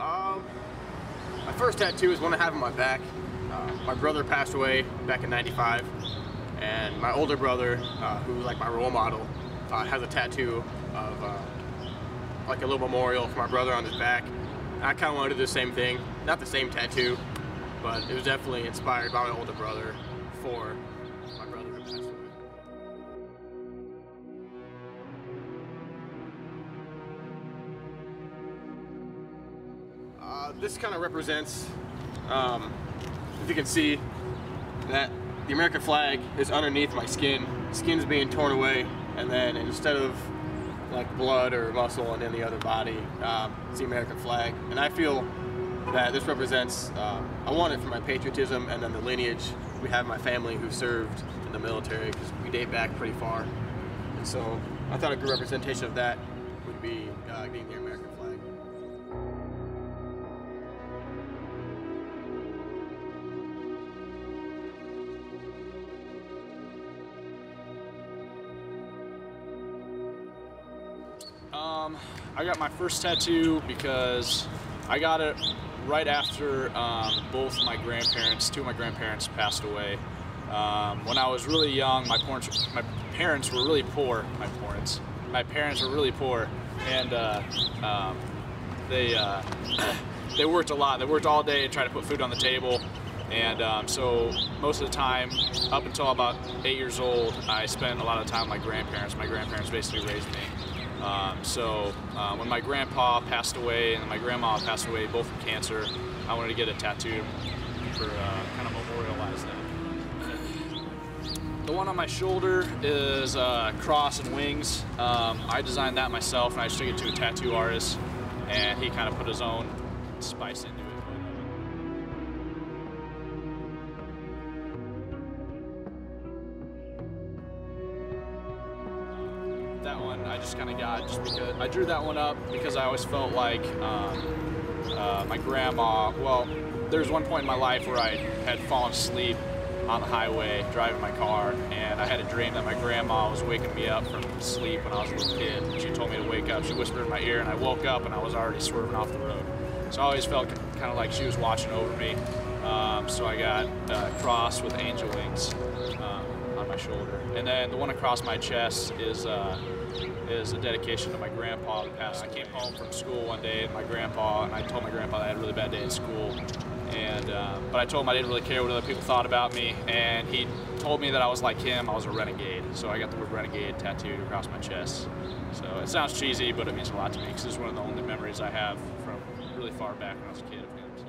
My first tattoo is one I have on my back. My brother passed away back in '95, and my older brother, who's like my role model, has a tattoo of like a little memorial for my brother on his back. And I kind of wanted to do the same thing, not the same tattoo, but it was definitely inspired by my older brother for my brother who passed away. This kind of represents, if you can see, that the American flag is underneath my skin. Skin's being torn away, and then instead of like blood or muscle and any other body, it's the American flag. And I feel that this represents, I want it for my patriotism and then the lineage we have in my family who served in the military, because we date back pretty far. And so I thought a good representation of that would be getting the American flag. I got my first tattoo because I got it right after both my grandparents, two of my grandparents passed away. When I was really young, my parents were really poor. My parents were really poor, and they worked a lot. They worked all day to try to put food on the table. And so most of the time, up until about 8 years old, I spent a lot of time with my grandparents. My grandparents basically raised me. When my grandpa passed away and my grandma passed away, both from cancer, I wanted to get a tattoo for kind of memorialize them. The one on my shoulder is cross and wings. I designed that myself, and I just took it to a tattoo artist, and he kind of put his own spice into it. That one I just kind of got just because I drew that one up because I always felt like my grandma, well, there's one point in my life where I had fallen asleep on the highway driving my car, and I had a dream that my grandma was waking me up from sleep when I was a little kid. She told me to wake up. She whispered in my ear, and I woke up and I was already swerving off the road. So I always felt kind of like she was watching over me. So I got a cross with angel wings on my shoulder. And then the one across my chest is a dedication to my grandpa who passed. I came home from school one day and I told my grandpa that I had a really bad day at school. And but I told him I didn't really care what other people thought about me, and he told me that I was like him, I was a renegade. So I got the word renegade tattooed across my chest. So it sounds cheesy, but it means a lot to me because it's one of the only memories I have from really far back when I was a kid of him. So.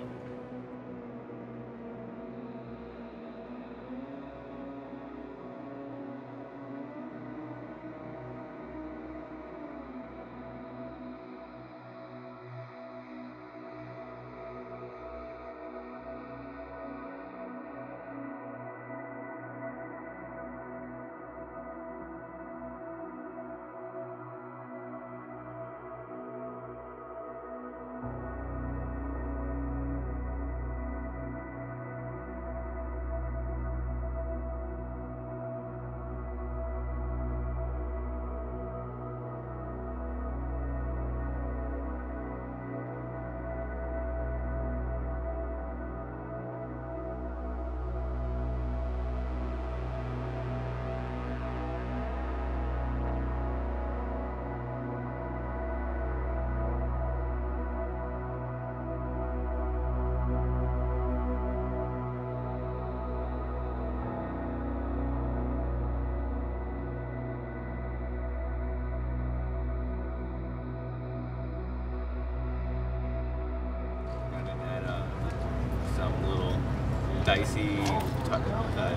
Dicey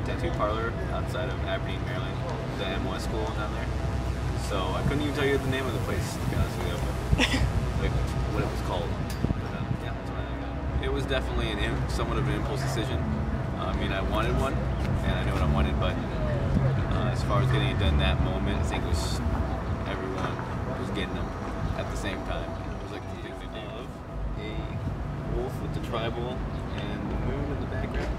tattoo parlor outside of Aberdeen, Maryland, the M1 school down there. So I couldn't even tell you the name of the place, to be honest with you, but like what it was called. But, yeah, that's what I got. It was definitely somewhat of an impulse decision. I mean, I wanted one, and I knew what I wanted, but as far as getting it done that moment, I think it was everyone was getting them at the same time. It was like the big thing of a wolf with the tribal and the moon in the background.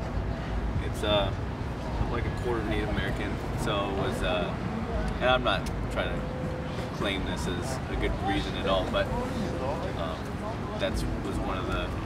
It's I'm like a quarter Native American, so it was and I'm not trying to claim this as a good reason at all, but that was one of the